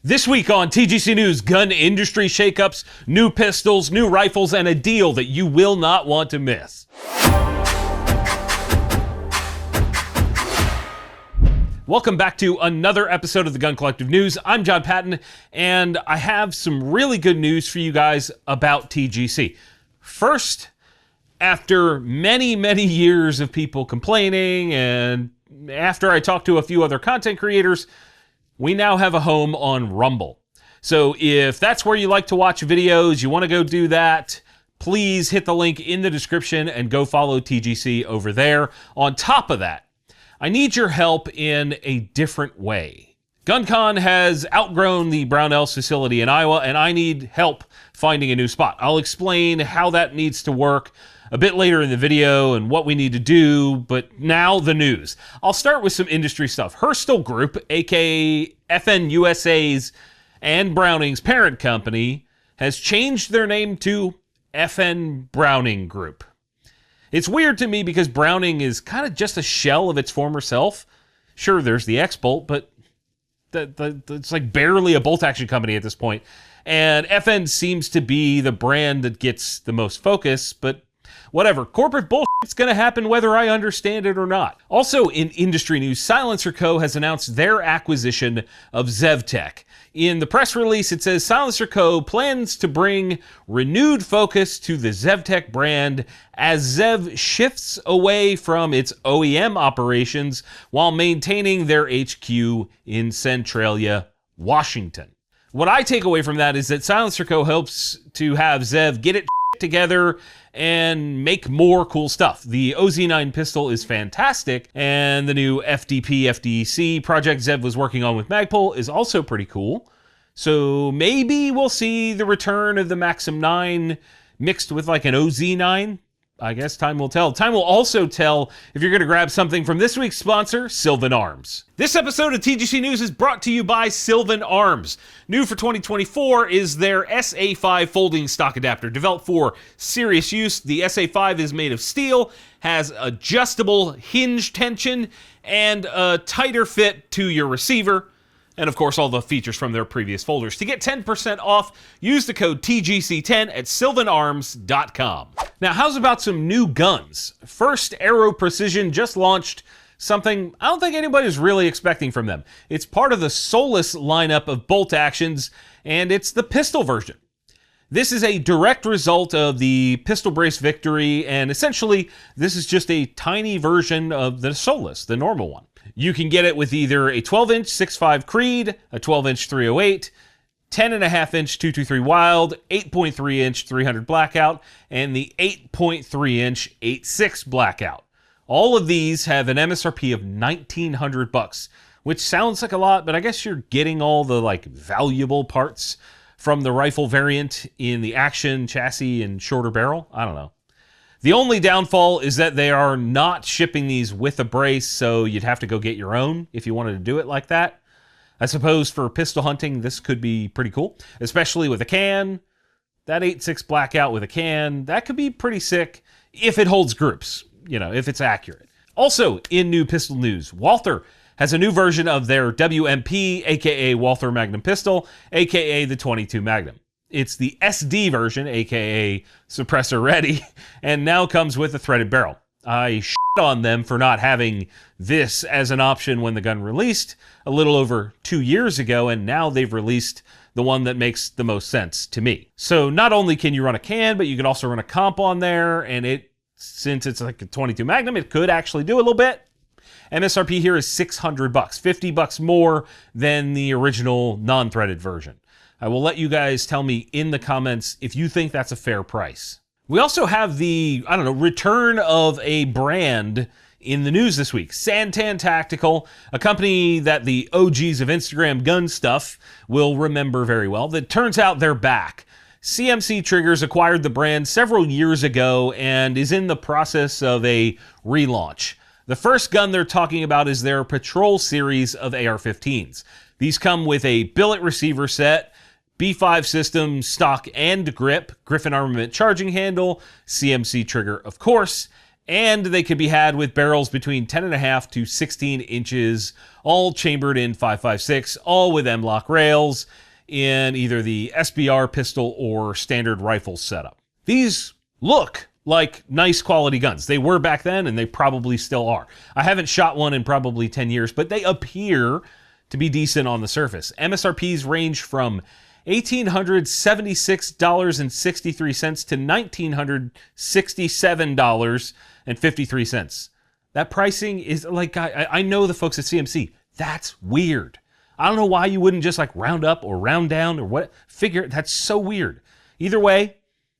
This week on TGC News, gun industry shakeups, new pistols, new rifles, and a deal that you will not want to miss. Welcome back to another episode of the Gun Collective News. I'm John Patton, and I have some really good news for you guys about TGC. First, after many years of people complaining, and after I talked to a few other content creators, we now have a home on Rumble. So if that's where you like to watch videos, you want to go do that, please hit the link in the description and go follow TGC over there. On top of that, I need your help in a different way. GunCon has outgrown the Brownells facility in Iowa, and I need help finding a new spot. I'll explain how that needs to work a bit later in the video and what we need to do, but now the news. I'll start with some industry stuff. Herstal Group, aka FN USA's and Browning's parent company, has changed their name to FN Browning Group. It's weird to me because Browning is kind of just a shell of its former self. Sure, there's the X-Bolt, but it's like barely a bolt-action company at this point. And FN seems to be the brand that gets the most focus, but whatever. Corporate bullshit's gonna happen whether I understand it or not. Also in industry news, Silencer Co. has announced their acquisition of ZevTech. In the press release, it says Silencer Co. plans to bring renewed focus to the ZevTech brand as Zev shifts away from its OEM operations while maintaining their HQ in Centralia, Washington. What I take away from that is that Silencer Co. hopes to have Zev get it together and make more cool stuff. The OZ9 pistol is fantastic, and the new FDP-FDC project Zev was working on with Magpul is also pretty cool. So maybe we'll see the return of the Maxim 9 mixed with like an OZ9. I guess time will tell. Time will also tell if you're going to grab something from this week's sponsor, Sylvan Arms. This episode of TGC News is brought to you by Sylvan Arms. New for 2024 is their SA5 folding stock adapter. Developed for serious use, the SA5 is made of steel, has adjustable hinge tension, and a tighter fit to your receiver. And of course, all the features from their previous folders. To get 10% off, use the code TGC10 at sylvanarms.com. Now, how's about some new guns? First, Aro Precision just launched something I don't think anybody's really expecting from them. It's part of the Solus lineup of bolt actions, and it's the pistol version. This is a direct result of the pistol brace victory, and essentially, this is just a tiny version of the Solus, the normal one. You can get it with either a 12-inch 6.5 Creed, a 12-inch 308, 10.5-inch 223 Wild, 8.3-inch 300 Blackout, and the 8.3-inch 8.6 Blackout. All of these have an MSRP of $1,900, which sounds like a lot, but I guess you're getting all the valuable parts from the rifle variant in the action, chassis, and shorter barrel. I don't know. The only downfall is that they are not shipping these with a brace, so you'd have to go get your own if you wanted to do it like that. I suppose for pistol hunting, this could be pretty cool, especially with a can. That 8.6 Blackout with a can, that could be pretty sick if it holds groups, if it's accurate. Also, in new pistol news, Walther has a new version of their WMP, aka Walther Magnum pistol, aka the 22 Magnum. It's the SD version, aka suppressor ready, and now comes with a threaded barrel. I shit on them for not having this as an option when the gun released a little over 2 years ago, and now they've released the one that makes the most sense to me. So not only can you run a can, but you can also run a comp on there, and since it's like a 22 Magnum, it could actually do a little bit. MSRP here is $600, $50 more than the original non-threaded version. I will let you guys tell me in the comments if you think that's a fair price. We also have the, return of a brand in the news this week. Santan Tactical, a company that the OGs of Instagram gun stuff will remember very well. That turns out they're back. CMC Triggers acquired the brand several years ago and is in the process of a relaunch. The first gun they're talking about is their Patrol series of AR-15s. These come with a billet receiver set, B5 system, stock and grip, Griffin armament charging handle, CMC trigger of course, And they could be had with barrels between 10.5 to 16 inches, all chambered in 5.56, all with M-LOK rails in either the SBR pistol or standard rifle setup. These look like nice quality guns. They were back then, and they probably still are. I haven't shot one in probably 10 years, but they appear to be decent on the surface. MSRPs range from $1,876.63 to $1,967.53. That pricing is like, I know the folks at CMC. That's weird. I don't know why you wouldn't just like round up or round down or what. Figure, that's so weird. Either way,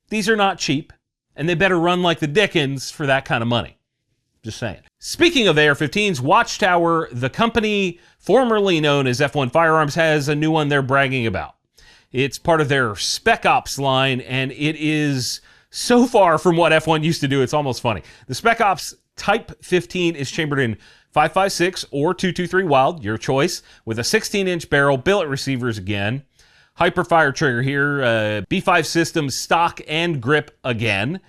these are not cheap, and they better run like the Dickens for that kind of money. Just saying. Speaking of AR-15s, Watchtower, the company formerly known as F1 Firearms, has a new one they're bragging about. It's part of their Spec Ops line, and it is so far from what F1 used to do, it's almost funny. The Spec Ops Type 15 is chambered in 5.56 or 223 Wild, your choice, with a 16-inch barrel, billet receivers again, Hyperfire trigger here, B5 system, stock and grip again.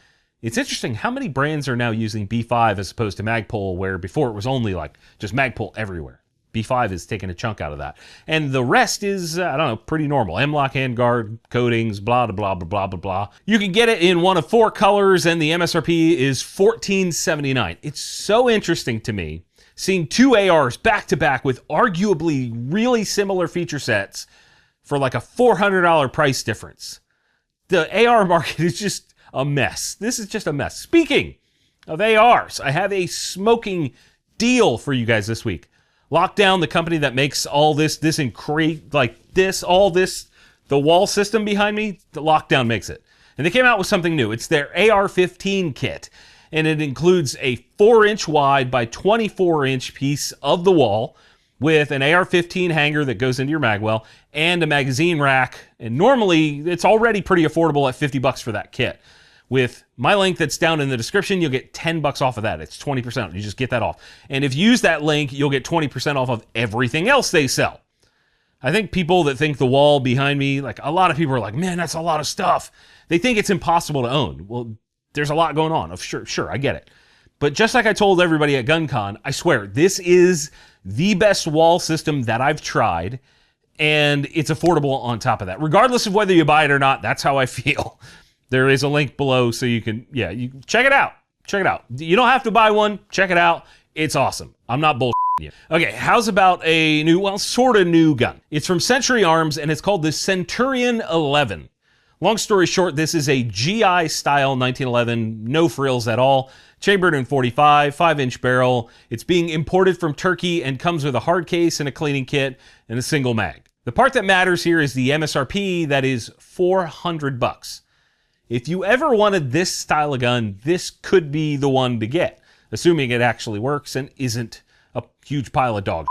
It's interesting how many brands are now using B5 as opposed to Magpul, where before it was only like just Magpul everywhere. B5 is taking a chunk out of that. And the rest is, I don't know, pretty normal. M-LOK handguard, coatings, blah, blah, blah, blah, blah, blah. You can get it in one of 4 colors, and the MSRP is $14.79. It's so interesting to me seeing 2 ARs back-to-back with arguably really similar feature sets for like a $400 price difference. The AR market is just a mess. This is just a mess. Speaking of ARs, I have a smoking deal for you guys this week. Lockdown, the company that makes all this the wall system behind me, the Lockdown makes it. And they came out with something new. It's their AR-15 kit. And it includes a 4-inch wide by 24-inch piece of the wall with an AR-15 hanger that goes into your magwell and a magazine rack. And normally, it's already pretty affordable at $50 for that kit. With my link that's down in the description, you'll get $10 off of that. It's 20%. You just get that off. And if you use that link, you'll get 20% off of everything else they sell. I think people that think the wall behind me, like a lot of people are like, man, that's a lot of stuff. They think it's impossible to own. Well, there's a lot going on. Sure, I get it. But just like I told everybody at GunCon, I swear, this is the best wall system that I've tried, and it's affordable on top of that. Regardless of whether you buy it or not, that's how I feel. There is a link below so you can, you check it out. Check it out. You don't have to buy one. Check it out. It's awesome. I'm not bullshitting you. Okay, how's about a new, well, sort of new gun? It's from Century Arms, and it's called the Centurion 11. Long story short, this is a GI style 1911, no frills at all, chambered in 45, 5-inch barrel. It's being imported from Turkey and comes with a hard case and a cleaning kit and a single mag. The part that matters here is the MSRP, that is $400. If you ever wanted this style of gun, this could be the one to get, assuming it actually works and isn't a huge pile of dog.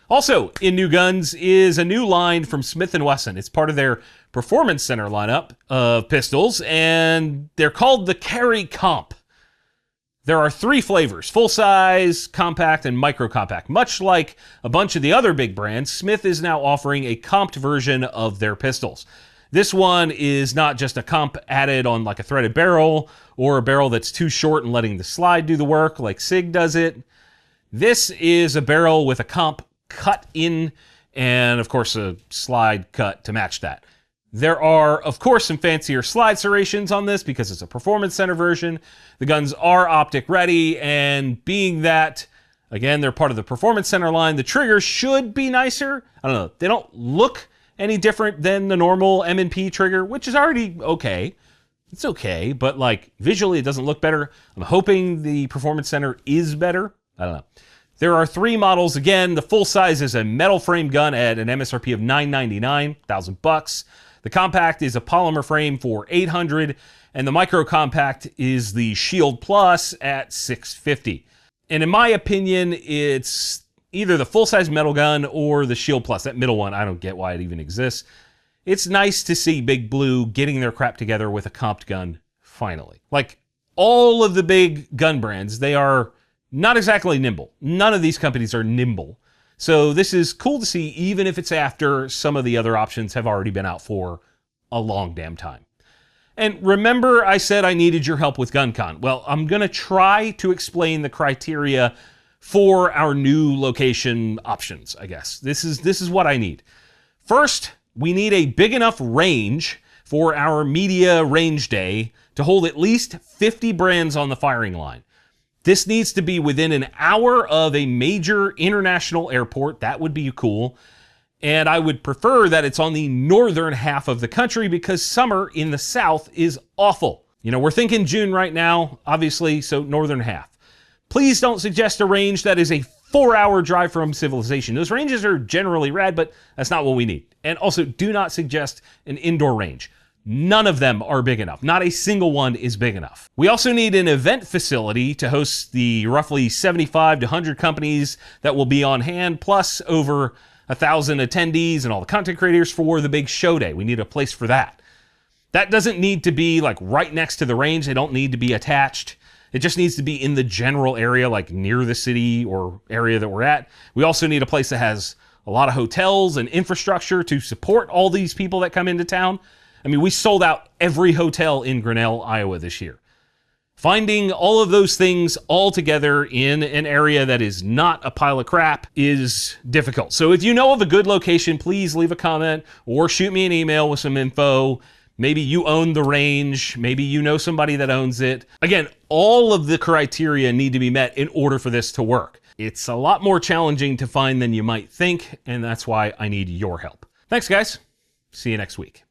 Also, in new guns is a new line from Smith & Wesson. It's part of their Performance Center lineup of pistols, and they're called the Carry Comp. There are 3 flavors: full-size, compact, and micro-compact. Much like a bunch of the other big brands, Smith is now offering a comped version of their pistols. This one is not just a comp added on like a threaded barrel or a barrel that's too short and letting the slide do the work like SIG does it. This is a barrel with a comp cut in and, of course, a slide cut to match that. There are, of course, some fancier slide serrations on this because it's a Performance Center version. The guns are optic ready, and being that, again, they're part of the Performance Center line, the triggers should be nicer. I don't know. They don't look any different than the normal M&P trigger, which is already okay. It's okay, but like visually it doesn't look better. I'm hoping the Performance Center is better. I don't know. There are 3 models. Again, the full size is a metal frame gun at an MSRP of $999, $1,000. The compact is a polymer frame for $800, and the micro compact is the Shield Plus at $650. And in my opinion, it's either the full-size metal gun or the Shield Plus. That middle one, I don't get why it even exists. It's nice to see Big Blue getting their crap together with a comped gun, finally. Like, all of the big gun brands, they are not exactly nimble. None of these companies are nimble. So this is cool to see, even if it's after some of the other options have already been out for a long damn time. And remember I said I needed your help with GunCon. Well, I'm going to try to explain the criteria for our new location options, I guess. This is what I need. First, we need a big enough range for our media range day to hold at least 50 brands on the firing line. This needs to be within an hour of a major international airport. That would be cool. And I would prefer that it's on the northern half of the country because summer in the south is awful. You know, we're thinking June right now, obviously, so northern half. Please don't suggest a range that is a 4-hour drive from civilization. Those ranges are generally rad, but that's not what we need. And also, do not suggest an indoor range. None of them are big enough. Not a single one is big enough. We also need an event facility to host the roughly 75 to 100 companies that will be on hand, plus over 1,000 attendees and all the content creators for the big show day. We need a place for that. That doesn't need to be like right next to the range. They don't need to be attached. It just needs to be in the general area, like near the city or area that we're at. We also need a place that has a lot of hotels and infrastructure to support all these people that come into town. I mean, we sold out every hotel in Grinnell, Iowa this year. Finding all of those things all together in an area that is not a pile of crap is difficult. So if you know of a good location, please leave a comment or shoot me an email with some info. Maybe you own the range. Maybe you know somebody that owns it. Again, all of the criteria need to be met in order for this to work. It's a lot more challenging to find than you might think, and that's why I need your help. Thanks, guys. See you next week.